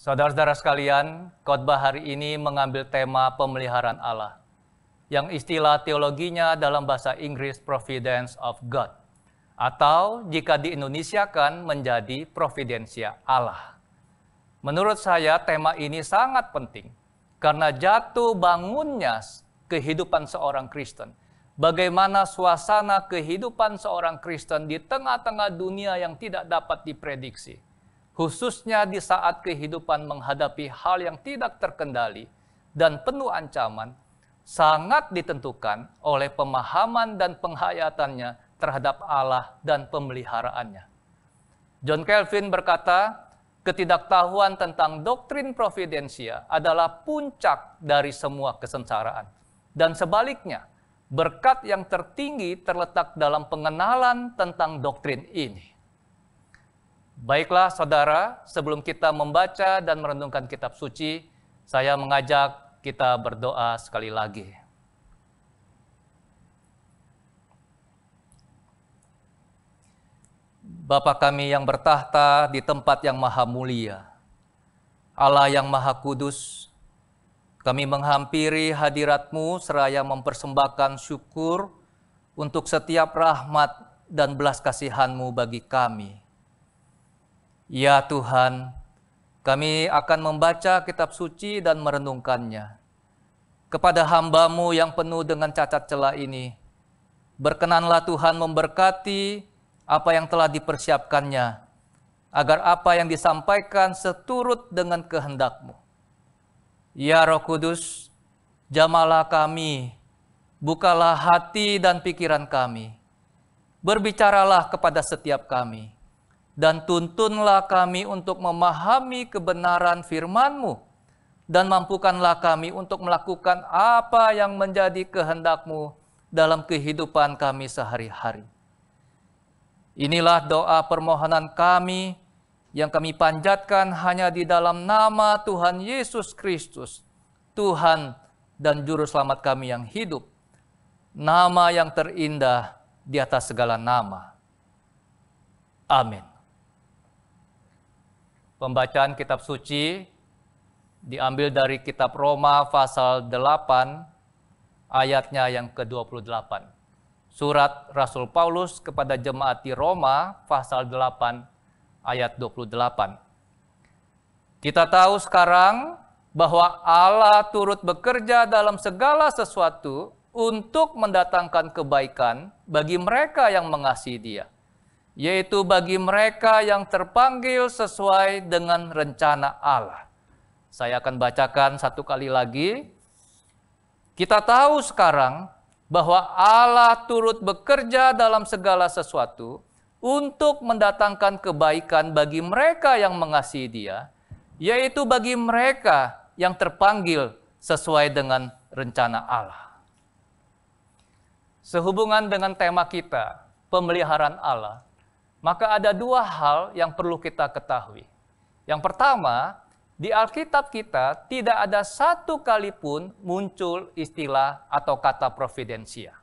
Saudara-saudara sekalian, khotbah hari ini mengambil tema pemeliharaan Allah, yang istilah teologinya dalam bahasa Inggris Providence of God, atau jika diindonesiakan menjadi Providensia Allah. Menurut saya tema ini sangat penting, karena jatuh bangunnya kehidupan seorang Kristen. Bagaimana suasana kehidupan seorang Kristen di tengah-tengah dunia yang tidak dapat diprediksi. Khususnya di saat kehidupan menghadapi hal yang tidak terkendali dan penuh ancaman, sangat ditentukan oleh pemahaman dan penghayatannya terhadap Allah dan pemeliharaannya. John Calvin berkata, ketidaktahuan tentang doktrin providensia adalah puncak dari semua kesengsaraan. Dan sebaliknya, berkat yang tertinggi terletak dalam pengenalan tentang doktrin ini. Baiklah saudara, sebelum kita membaca dan merenungkan kitab suci, saya mengajak kita berdoa sekali lagi. Bapa kami yang bertahta di tempat yang maha mulia, Allah yang maha kudus, kami menghampiri hadirat-Mu seraya mempersembahkan syukur untuk setiap rahmat dan belas kasihan-Mu bagi kami. Ya Tuhan, kami akan membaca kitab suci dan merenungkannya. Kepada hamba-Mu yang penuh dengan cacat celah ini, berkenanlah Tuhan memberkati apa yang telah dipersiapkannya, agar apa yang disampaikan seturut dengan kehendak-Mu. Ya Roh Kudus, jamalah kami, bukalah hati dan pikiran kami, berbicaralah kepada setiap kami, dan tuntunlah kami untuk memahami kebenaran firman-Mu, dan mampukanlah kami untuk melakukan apa yang menjadi kehendak-Mu dalam kehidupan kami sehari-hari. Inilah doa permohonan kami yang kami panjatkan hanya di dalam nama Tuhan Yesus Kristus, Tuhan dan Juru Selamat kami yang hidup, nama yang terindah di atas segala nama. Amin. Pembacaan kitab suci diambil dari kitab Roma pasal 8 ayatnya yang ke-28. Surat Rasul Paulus kepada jemaat di Roma pasal 8 ayat 28. Kita tahu sekarang bahwa Allah turut bekerja dalam segala sesuatu untuk mendatangkan kebaikan bagi mereka yang mengasihi Dia, yaitu bagi mereka yang terpanggil sesuai dengan rencana Allah. Saya akan bacakan satu kali lagi. Kita tahu sekarang bahwa Allah turut bekerja dalam segala sesuatu untuk mendatangkan kebaikan bagi mereka yang mengasihi Dia, yaitu bagi mereka yang terpanggil sesuai dengan rencana Allah. Sehubungan dengan tema kita, pemeliharaan Allah, maka ada dua hal yang perlu kita ketahui. Yang pertama, di Alkitab kita tidak ada satu kali pun muncul istilah atau kata providensia.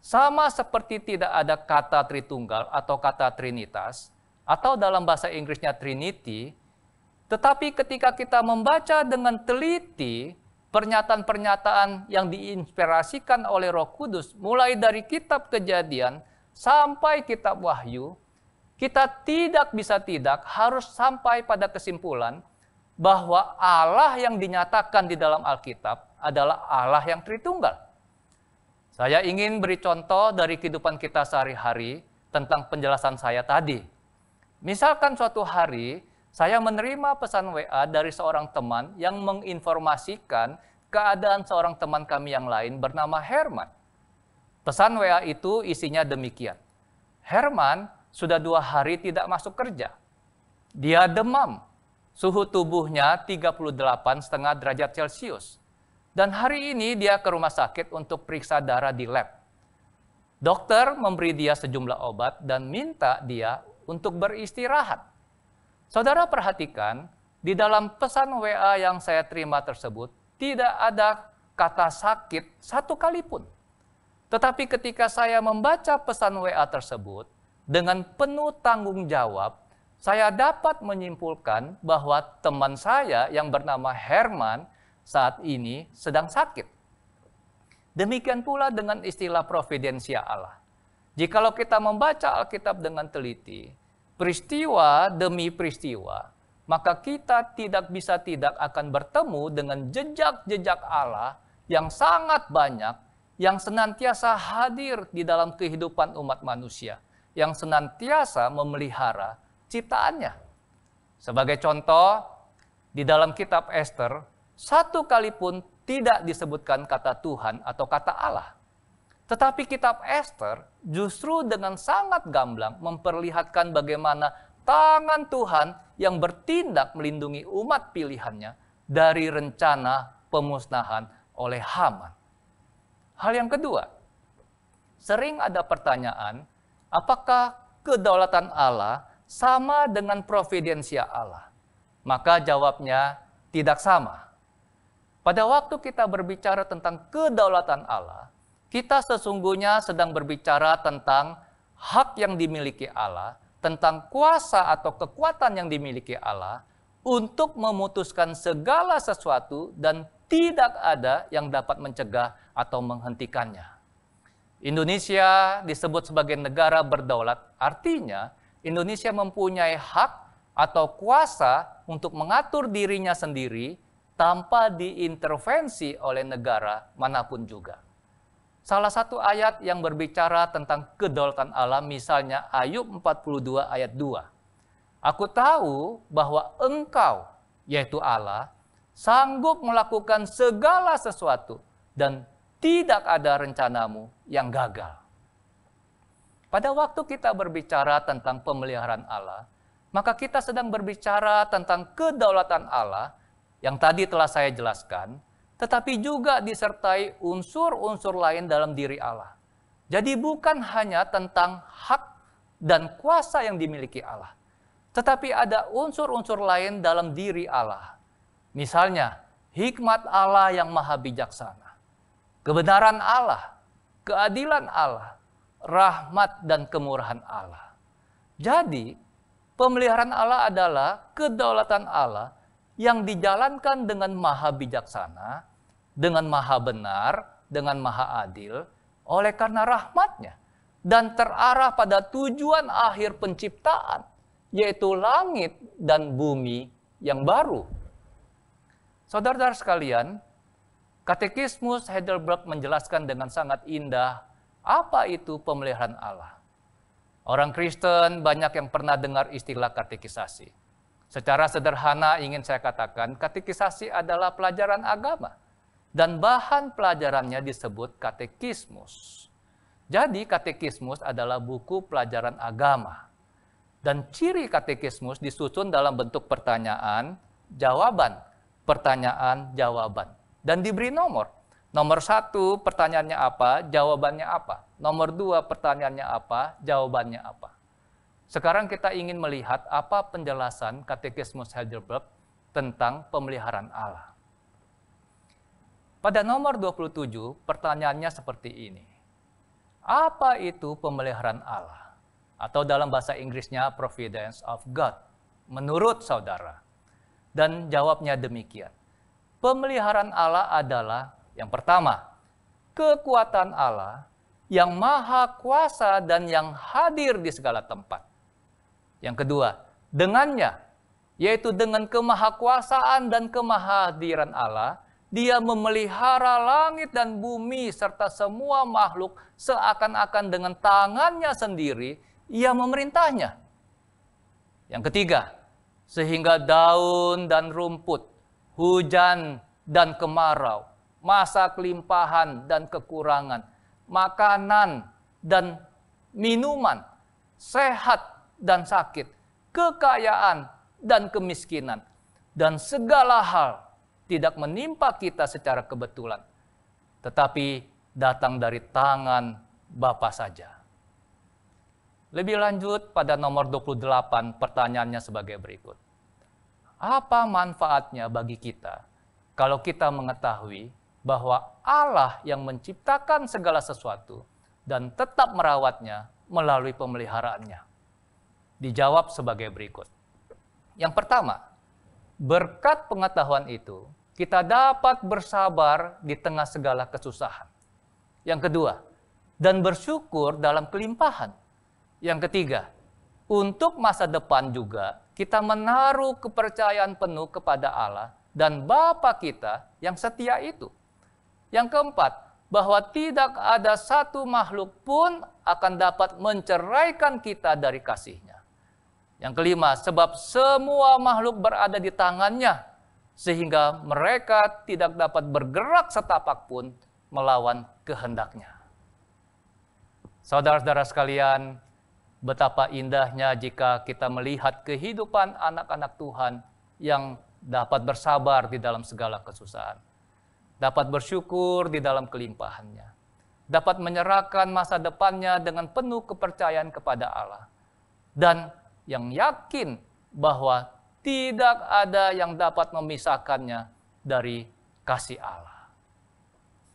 Sama seperti tidak ada kata Tritunggal atau kata Trinitas, atau dalam bahasa Inggrisnya Trinity, tetapi ketika kita membaca dengan teliti pernyataan-pernyataan yang diinspirasikan oleh Roh Kudus, mulai dari kitab Kejadian sampai kitab Wahyu, kita tidak harus sampai pada kesimpulan bahwa Allah yang dinyatakan di dalam Alkitab adalah Allah yang Tritunggal. Saya ingin beri contoh dari kehidupan kita sehari-hari tentang penjelasan saya tadi. Misalkan suatu hari saya menerima pesan WA dari seorang teman yang menginformasikan keadaan seorang teman kami yang lain bernama Herman. Pesan WA itu isinya demikian. Herman sudah 2 hari tidak masuk kerja. Dia demam. Suhu tubuhnya 38,5 derajat Celcius. Dan hari ini dia ke rumah sakit untuk periksa darah di lab. Dokter memberi dia sejumlah obat dan minta dia untuk beristirahat. Saudara perhatikan, di dalam pesan WA yang saya terima tersebut, tidak ada kata sakit satu kali pun. Tetapi ketika saya membaca pesan WA tersebut, dengan penuh tanggung jawab, saya dapat menyimpulkan bahwa teman saya yang bernama Herman saat ini sedang sakit. Demikian pula dengan istilah providensia Allah. Jikalau kita membaca Alkitab dengan teliti, peristiwa demi peristiwa, maka kita tidak bisa tidak akan bertemu dengan jejak-jejak Allah yang sangat banyak, yang senantiasa hadir di dalam kehidupan umat manusia, yang senantiasa memelihara ciptaannya. Sebagai contoh, di dalam kitab Ester, satu kali pun tidak disebutkan kata Tuhan atau kata Allah. Tetapi kitab Ester justru dengan sangat gamblang memperlihatkan bagaimana tangan Tuhan yang bertindak melindungi umat pilihannya dari rencana pemusnahan oleh Haman. Hal yang kedua, sering ada pertanyaan, apakah kedaulatan Allah sama dengan providensia Allah? Maka jawabnya tidak sama. Pada waktu kita berbicara tentang kedaulatan Allah, kita sesungguhnya sedang berbicara tentang hak yang dimiliki Allah, tentang kuasa atau kekuatan yang dimiliki Allah untuk memutuskan segala sesuatu dan tidak ada yang dapat mencegah atau menghentikannya. Indonesia disebut sebagai negara berdaulat, artinya Indonesia mempunyai hak atau kuasa untuk mengatur dirinya sendiri tanpa diintervensi oleh negara manapun juga. Salah satu ayat yang berbicara tentang kedaulatan Allah, misalnya Ayub 42 ayat 2. Aku tahu bahwa engkau, yaitu Allah, sanggup melakukan segala sesuatu dan tidak ada rencanamu yang gagal. Pada waktu kita berbicara tentang pemeliharaan Allah, maka kita sedang berbicara tentang kedaulatan Allah yang tadi telah saya jelaskan, tetapi juga disertai unsur-unsur lain dalam diri Allah. Jadi bukan hanya tentang hak dan kuasa yang dimiliki Allah, tetapi ada unsur-unsur lain dalam diri Allah. Misalnya, hikmat Allah yang maha bijaksana, kebenaran Allah, keadilan Allah, rahmat dan kemurahan Allah. Jadi, pemeliharaan Allah adalah kedaulatan Allah yang dijalankan dengan maha bijaksana, dengan maha benar, dengan maha adil, oleh karena rahmatnya, dan terarah pada tujuan akhir penciptaan, yaitu langit dan bumi yang baru. Saudara-saudara sekalian, Katekismus Heidelberg menjelaskan dengan sangat indah apa itu pemeliharaan Allah. Orang Kristen banyak yang pernah dengar istilah katekisasi. Secara sederhana ingin saya katakan, katekisasi adalah pelajaran agama. Dan bahan pelajarannya disebut katekismus. Jadi katekismus adalah buku pelajaran agama. Dan ciri katekismus disusun dalam bentuk pertanyaan, jawaban, pertanyaan, jawaban. Dan diberi nomor. Nomor 1, pertanyaannya apa, jawabannya apa. Nomor 2, pertanyaannya apa, jawabannya apa. Sekarang kita ingin melihat apa penjelasan Katekismus Heidelberg tentang pemeliharaan Allah. Pada nomor 27, pertanyaannya seperti ini. Apa itu pemeliharaan Allah? Atau dalam bahasa Inggrisnya, Providence of God, menurut saudara. Dan jawabnya demikian. Pemeliharaan Allah adalah, yang pertama, kekuatan Allah yang maha kuasa dan yang hadir di segala tempat. Yang kedua, dengannya, yaitu dengan kemahakuasaan dan kemahadiran Allah, dia memelihara langit dan bumi serta semua makhluk seakan-akan dengan tangannya sendiri, ia memerintahnya. Yang ketiga, sehingga daun dan rumput, hujan dan kemarau, masa kelimpahan dan kekurangan, makanan dan minuman, sehat dan sakit, kekayaan dan kemiskinan, dan segala hal tidak menimpa kita secara kebetulan, tetapi datang dari tangan Bapa saja. Lebih lanjut pada nomor 28, pertanyaannya sebagai berikut. Apa manfaatnya bagi kita kalau kita mengetahui bahwa Allah yang menciptakan segala sesuatu dan tetap merawatnya melalui pemeliharaannya? Dijawab sebagai berikut. Yang pertama, berkat pengetahuan itu, kita dapat bersabar di tengah segala kesusahan. Yang kedua, dan bersyukur dalam kelimpahan. Yang ketiga, untuk masa depan juga kita menaruh kepercayaan penuh kepada Allah dan Bapa kita yang setia itu. Yang keempat, bahwa tidak ada satu makhluk pun akan dapat menceraikan kita dari kasih-Nya. Yang kelima, sebab semua makhluk berada di tangannya, sehingga mereka tidak dapat bergerak setapak pun melawan kehendak-Nya. Saudara-saudara sekalian, betapa indahnya jika kita melihat kehidupan anak-anak Tuhan yang dapat bersabar di dalam segala kesusahan, dapat bersyukur di dalam kelimpahannya, dapat menyerahkan masa depannya dengan penuh kepercayaan kepada Allah, dan yang yakin bahwa tidak ada yang dapat memisahkannya dari kasih Allah.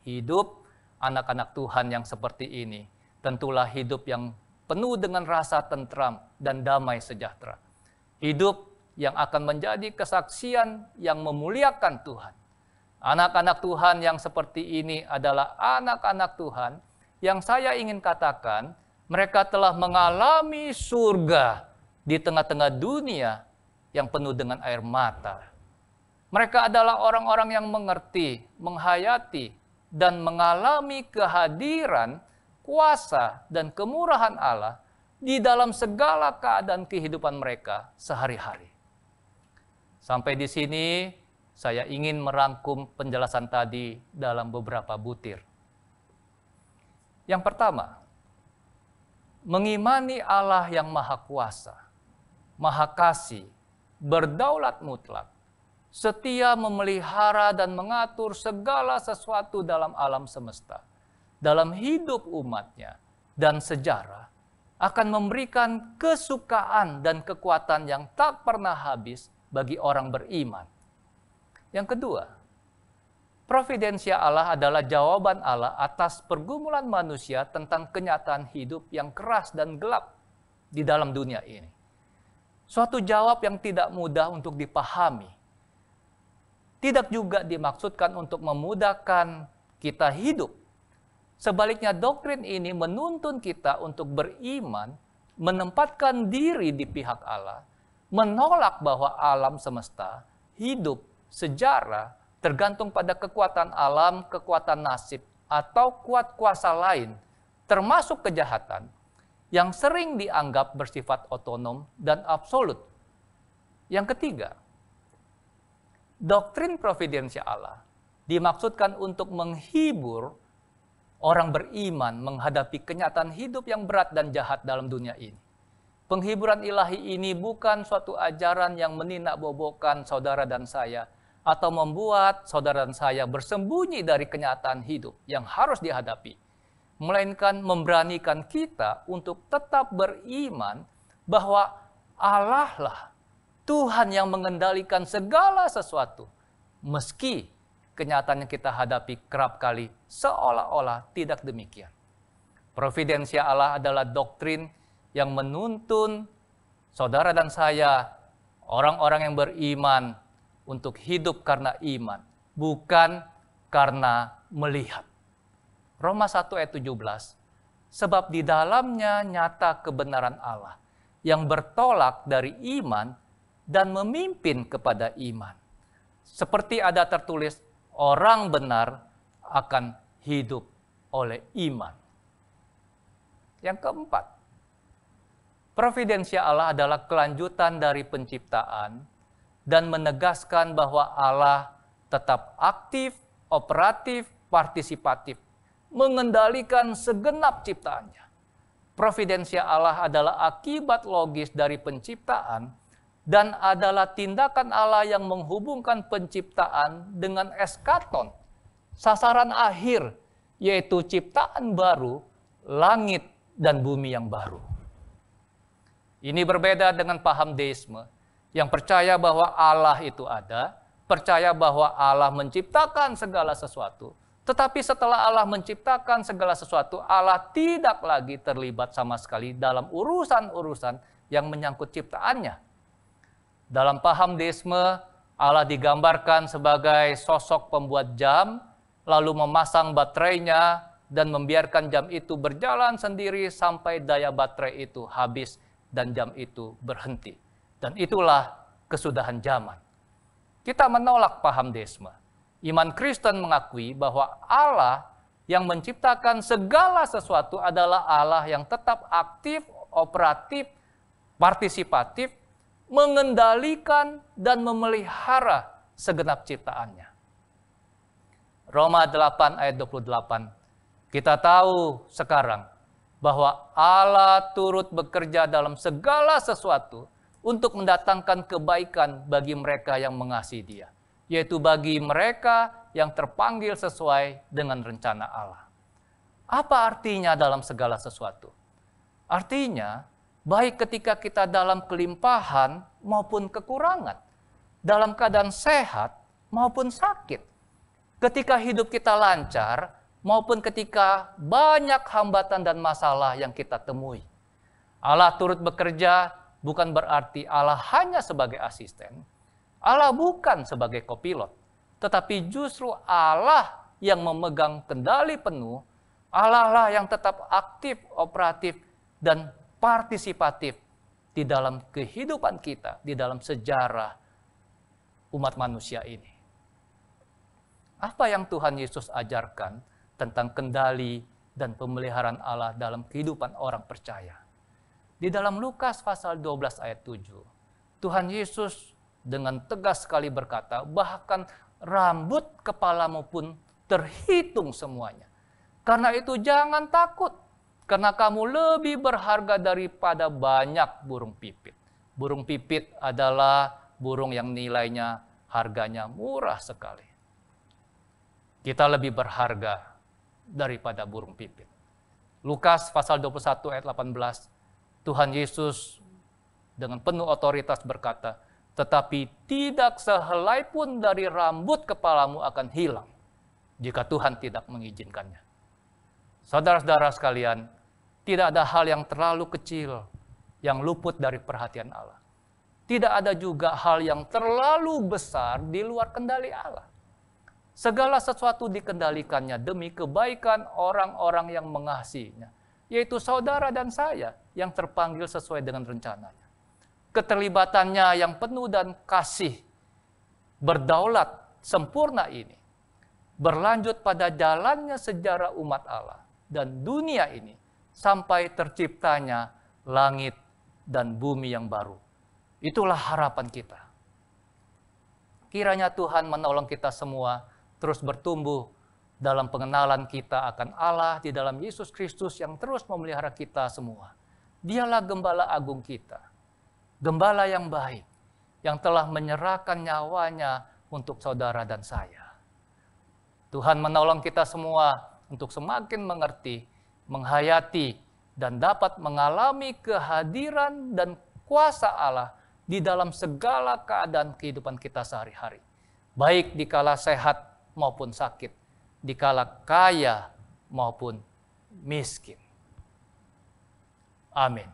Hidup anak-anak Tuhan yang seperti ini tentulah hidup yang penuh dengan rasa tentram dan damai sejahtera. Hidup yang akan menjadi kesaksian yang memuliakan Tuhan. Anak-anak Tuhan yang seperti ini adalah anak-anak Tuhan yang saya ingin katakan mereka telah mengalami surga di tengah-tengah dunia yang penuh dengan air mata. Mereka adalah orang-orang yang mengerti, menghayati, dan mengalami kehadiran, kuasa, dan kemurahan Allah di dalam segala keadaan kehidupan mereka sehari-hari. Sampai di sini, saya ingin merangkum penjelasan tadi dalam beberapa butir. Yang pertama, mengimani Allah yang Maha Kuasa, Maha Kasih, berdaulat mutlak, setia memelihara dan mengatur segala sesuatu dalam alam semesta, dalam hidup umatnya dan sejarah, akan memberikan kesukaan dan kekuatan yang tak pernah habis bagi orang beriman. Yang kedua, providensia Allah adalah jawaban Allah atas pergumulan manusia tentang kenyataan hidup yang keras dan gelap di dalam dunia ini. Suatu jawab yang tidak mudah untuk dipahami. Tidak juga dimaksudkan untuk memudahkan kita hidup. Sebaliknya doktrin ini menuntun kita untuk beriman, menempatkan diri di pihak Allah, menolak bahwa alam semesta, hidup, sejarah, tergantung pada kekuatan alam, kekuatan nasib, atau kuat kuasa lain, termasuk kejahatan, yang sering dianggap bersifat otonom dan absolut. Yang ketiga, doktrin providensia Allah dimaksudkan untuk menghibur orang beriman menghadapi kenyataan hidup yang berat dan jahat dalam dunia ini. Penghiburan ilahi ini bukan suatu ajaran yang menindak-bobokkan saudara dan saya, atau membuat saudara dan saya bersembunyi dari kenyataan hidup yang harus dihadapi, melainkan memberanikan kita untuk tetap beriman bahwa Allah lah Tuhan yang mengendalikan segala sesuatu, meski kenyataan yang kita hadapi kerap kali seolah-olah tidak demikian. Providensia Allah adalah doktrin yang menuntun saudara dan saya, orang-orang yang beriman, untuk hidup karena iman, bukan karena melihat. Roma 1 ayat 17, sebab di dalamnya nyata kebenaran Allah yang bertolak dari iman dan memimpin kepada iman. Seperti ada tertulis, orang benar akan hidup oleh iman. Yang keempat, providensia Allah adalah kelanjutan dari penciptaan dan menegaskan bahwa Allah tetap aktif, operatif, partisipatif, mengendalikan segenap ciptaannya. Providensia Allah adalah akibat logis dari penciptaan dan adalah tindakan Allah yang menghubungkan penciptaan dengan eskaton, sasaran akhir, yaitu ciptaan baru, langit dan bumi yang baru. Ini berbeda dengan paham deisme yang percaya bahwa Allah itu ada, percaya bahwa Allah menciptakan segala sesuatu, tetapi setelah Allah menciptakan segala sesuatu, Allah tidak lagi terlibat sama sekali dalam urusan-urusan yang menyangkut ciptaannya. Dalam paham deisme, Allah digambarkan sebagai sosok pembuat jam, lalu memasang baterainya dan membiarkan jam itu berjalan sendiri sampai daya baterai itu habis dan jam itu berhenti. Dan itulah kesudahan zaman. Kita menolak paham deisme. Iman Kristen mengakui bahwa Allah yang menciptakan segala sesuatu adalah Allah yang tetap aktif, operatif, partisipatif, mengendalikan dan memelihara segenap ciptaannya. Roma 8 ayat 28. Kita tahu sekarang bahwa Allah turut bekerja dalam segala sesuatu untuk mendatangkan kebaikan bagi mereka yang mengasihi Dia, yaitu bagi mereka yang terpanggil sesuai dengan rencana Allah. Apa artinya dalam segala sesuatu? Artinya, baik ketika kita dalam kelimpahan maupun kekurangan, dalam keadaan sehat maupun sakit, ketika hidup kita lancar maupun ketika banyak hambatan dan masalah yang kita temui. Allah turut bekerja bukan berarti Allah hanya sebagai asisten. Allah bukan sebagai kopilot, tetapi justru Allah yang memegang kendali penuh. Allah lah yang tetap aktif, operatif, dan partisipatif di dalam kehidupan kita, di dalam sejarah umat manusia ini. Apa yang Tuhan Yesus ajarkan tentang kendali dan pemeliharaan Allah dalam kehidupan orang percaya? Di dalam Lukas pasal 12 ayat 7, Tuhan Yesus dengan tegas sekali berkata, bahkan rambut kepalamu pun terhitung semuanya. Karena itu jangan takut, karena kamu lebih berharga daripada banyak burung pipit. Burung pipit adalah burung yang nilainya, harganya murah sekali. Kita lebih berharga daripada burung pipit. Lukas pasal 21 ayat 18, Tuhan Yesus dengan penuh otoritas berkata, tetapi tidak sehelai pun dari rambut kepalamu akan hilang jika Tuhan tidak mengizinkannya. Saudara-saudara sekalian, tidak ada hal yang terlalu kecil yang luput dari perhatian Allah. Tidak ada juga hal yang terlalu besar di luar kendali Allah. Segala sesuatu dikendalikannya demi kebaikan orang-orang yang mengasihinya, yaitu saudara dan saya yang terpanggil sesuai dengan rencananya. Keterlibatannya yang penuh dan kasih, berdaulat, sempurna ini, berlanjut pada jalannya sejarah umat Allah dan dunia ini, sampai terciptanya langit dan bumi yang baru. Itulah harapan kita. Kiranya Tuhan menolong kita semua terus bertumbuh dalam pengenalan kita akan Allah di dalam Yesus Kristus yang terus memelihara kita semua. Dialah gembala agung kita, gembala yang baik, yang telah menyerahkan nyawanya untuk saudara dan saya. Tuhan menolong kita semua untuk semakin mengerti, menghayati, dan dapat mengalami kehadiran dan kuasa Allah di dalam segala keadaan kehidupan kita sehari-hari. Baik dikala sehat maupun sakit, dikala kaya maupun miskin. Amin.